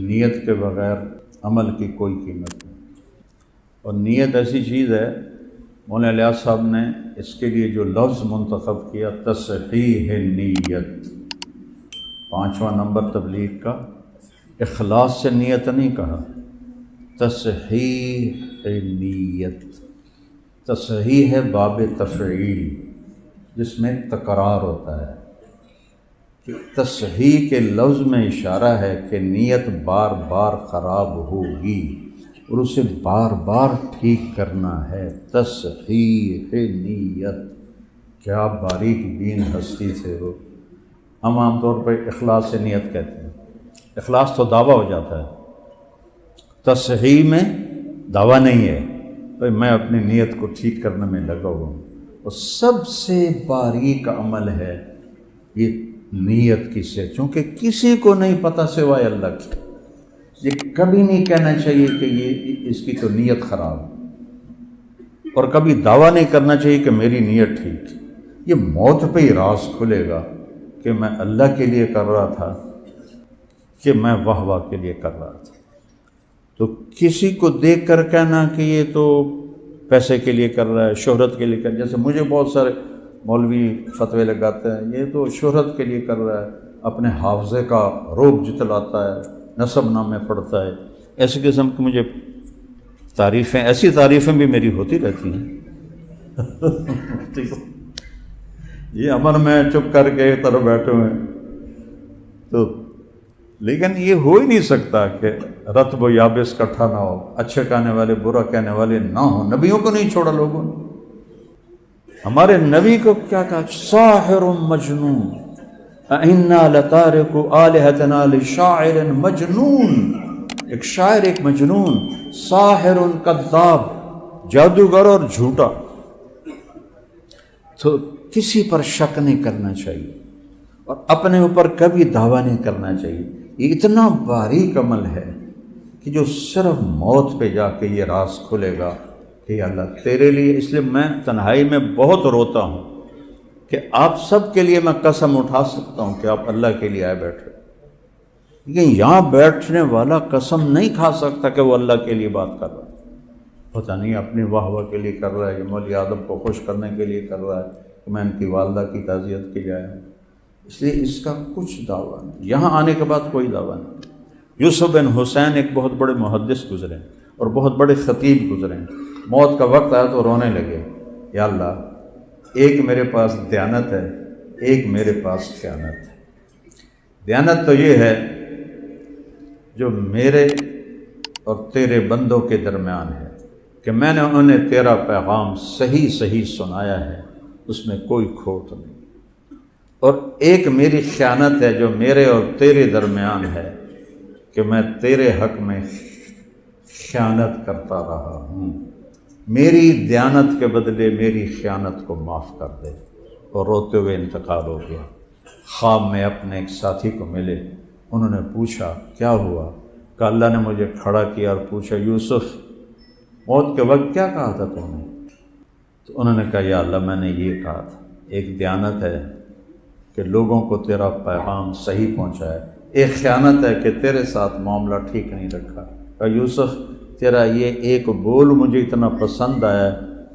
نیت کے بغیر عمل کی کوئی قیمت نہیں۔ اور نیت ایسی چیز ہے، مولانا الیاس صاحب نے اس کے لیے جو لفظ منتخب کیا، تصحیح نیت، 5واں نمبر تبلیغ کا، اخلاص سے نیت نہیں کہا، تصحیح نیت۔ تصحیح ہے باب تفعیل، جس میں تکرار ہوتا ہے، کہ تصحیح کے لفظ میں اشارہ ہے کہ نیت بار بار خراب ہوگی اور اسے بار بار ٹھیک کرنا ہے۔ تصحیح نیت، کیا باریک بین ہستی سے ہو۔ ہم عام طور پہ اخلاص سے نیت کہتے ہیں، اخلاص تو دعویٰ ہو جاتا ہے، تصحیح میں دعویٰ نہیں ہے، بھائی میں اپنی نیت کو ٹھیک کرنے میں لگا ہوا ہوں۔ اور سب سے باریک عمل ہے یہ نیت کی سے، چونکہ کسی کو نہیں پتہ سوائے اللہ کی۔ یہ کبھی نہیں کہنا چاہیے کہ یہ اس کی تو نیت خراب ہے، اور کبھی دعویٰ نہیں کرنا چاہیے کہ میری نیت ٹھیک ہے۔ یہ موت پہ ہی راز کھلے گا کہ میں اللہ کے لیے کر رہا تھا کہ میں واہ واہ کے لیے کر رہا تھا۔ تو کسی کو دیکھ کر کہنا کہ یہ تو پیسے کے لیے کر رہا ہے، شہرت کے لیے کر رہا ہے، جیسے مجھے بہت سارے مولوی فتوے لگاتے ہیں، یہ تو شہرت کے لیے کر رہا ہے، اپنے حافظے کا روب جتلاتا ہے، نسب نامے پڑھتا ہے، ایسی قسم کی مجھے تعریفیں، ایسی تعریفیں بھی میری ہوتی رہتی ہیں۔ یہ امن میں چپ کر کے ایک طرف بیٹھے ہوئے ہیں، تو لیکن یہ ہو ہی نہیں سکتا کہ رطب و یابس اکٹھا نہ ہو، اچھے کہنے والے برا کہنے والے نہ ہوں۔ نبیوں کو نہیں چھوڑا لوگوں نے، ہمارے نبی کو کیا کہا؟ ساحر مجنون، اِنَّا لَتَارِكُ آلِهَتَنَا لِشَاعِرٍ مجنون۔ ایک شاعر، ایک مجنون، ساحر کذاب، جادوگر اور جھوٹا۔ تو کسی پر شک نہیں کرنا چاہیے اور اپنے اوپر کبھی دعویٰ نہیں کرنا چاہیے۔ یہ اتنا باریک عمل ہے کہ جو صرف موت پہ جا کے یہ راز کھلے گا کہ اللہ تیرے لیے۔ اس لیے میں تنہائی میں بہت روتا ہوں کہ آپ سب کے لیے میں قسم اٹھا سکتا ہوں کہ آپ اللہ کے لیے آئے بیٹھے، لیکن یہاں بیٹھنے والا قسم نہیں کھا سکتا کہ وہ اللہ کے لیے بات کر رہا ہے۔ پتہ نہیں اپنی واہ واہ کے لیے کر رہا ہے، یہ مولوی آدم کو خوش کرنے کے لیے کر رہا ہے کہ میں ان کی والدہ کی تعزیت کے لیے آیا ہوں۔ اس لیے اس کا کچھ دعویٰ نہیں، یہاں آنے کے بعد کوئی دعویٰ نہیں۔ یوسف بن حسین ایک بہت بڑے محدث گزرے اور بہت بڑے خطیب گزرے، موت کا وقت آیا تو رونے لگے، یا اللہ ایک میرے پاس دیانت ہے، ایک میرے پاس خیانت ہے۔ دیانت تو یہ ہے جو میرے اور تیرے بندوں کے درمیان ہے کہ میں نے انہیں تیرا پیغام صحیح صحیح سنایا ہے، اس میں کوئی کھوٹ نہیں۔ اور ایک میری خیانت ہے جو میرے اور تیرے درمیان ہے کہ میں تیرے حق میں خیانت کرتا رہا ہوں، میری دیانت کے بدلے میری خیانت کو معاف کر دے۔ اور روتے ہوئے انتقال ہو گیا۔ خواب میں اپنے ایک ساتھی کو ملے، انہوں نے پوچھا کیا ہوا؟ کہ اللہ نے مجھے کھڑا کیا اور پوچھا یوسف موت کے وقت کیا کہا تھا تم نے؟ تو انہوں نے کہا یا اللہ میں نے یہ کہا تھا، ایک دیانت ہے کہ لوگوں کو تیرا پیغام صحیح پہنچائے، ایک خیانت ہے کہ تیرے ساتھ معاملہ ٹھیک نہیں رکھا۔ کہا یوسف تیرا یہ ایک بول مجھے اتنا پسند آیا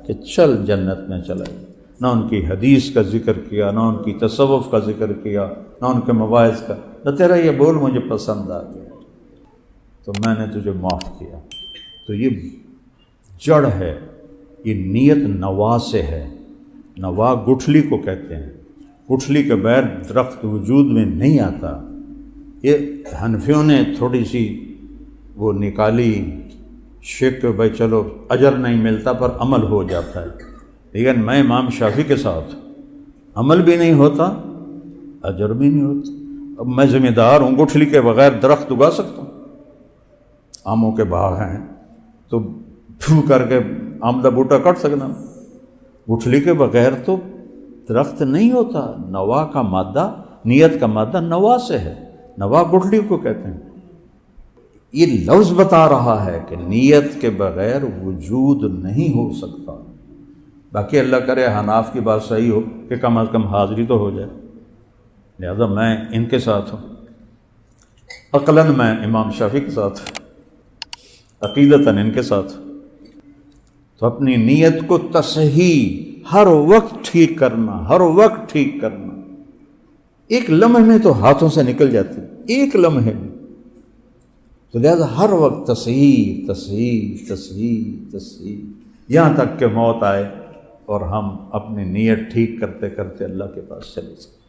کہ چل جنت میں چلا جائے۔ نہ ان کی حدیث کا ذکر کیا، نہ ان کی تصوف کا ذکر کیا، نہ ان کے مواعظ کا، نہ تیرا یہ بول مجھے پسند آ گیا تو میں نے تجھے معاف کیا۔ تو یہ جڑ ہے، یہ نیت نوا سے ہے۔ نوا گٹھلی کو کہتے ہیں، گٹھلی کے بغیر درخت وجود میں نہیں آتا۔ یہ حنفیوں نے تھوڑی سی وہ نکالی شک کہ بھائی چلو اجر نہیں ملتا پر عمل ہو جاتا ہے، لیکن میں امام شافعی کے ساتھ عمل بھی نہیں ہوتا، اجر بھی نہیں ہوتا۔ اب میں ذمہ دار ہوں، گٹھلی کے بغیر درخت اگا سکتا ہوں؟ آموں کے باغ ہیں تو پھو کر کے آم کا بوٹا کٹ سکنا، گٹھلی کے بغیر تو درخت نہیں ہوتا۔ نوا کا مادہ، نیت کا مادہ نوا سے ہے، نوا گٹھلی کو کہتے ہیں۔ یہ لفظ بتا رہا ہے کہ نیت کے بغیر وجود نہیں ہو سکتا۔ باقی اللہ کرے حناف کی بات صحیح ہو کہ کم از کم حاضری تو ہو جائے، لہذا میں ان کے ساتھ ہوں۔ عقلاً میں امام شافعی کے ساتھ، عقیدتاً ان کے ساتھ، تو اپنی نیت کو تصحیح ہر وقت ٹھیک کرنا، ہر وقت ٹھیک کرنا. ایک لمحے میں تو ہاتھوں سے نکل جاتی، ایک لمحے میں. تو لہذا ہر وقت تصحیح تصحیح تصحیح تصحیح، یہاں تک کہ موت آئے اور ہم اپنی نیت ٹھیک کرتے کرتے اللہ کے پاس چلے جائیں.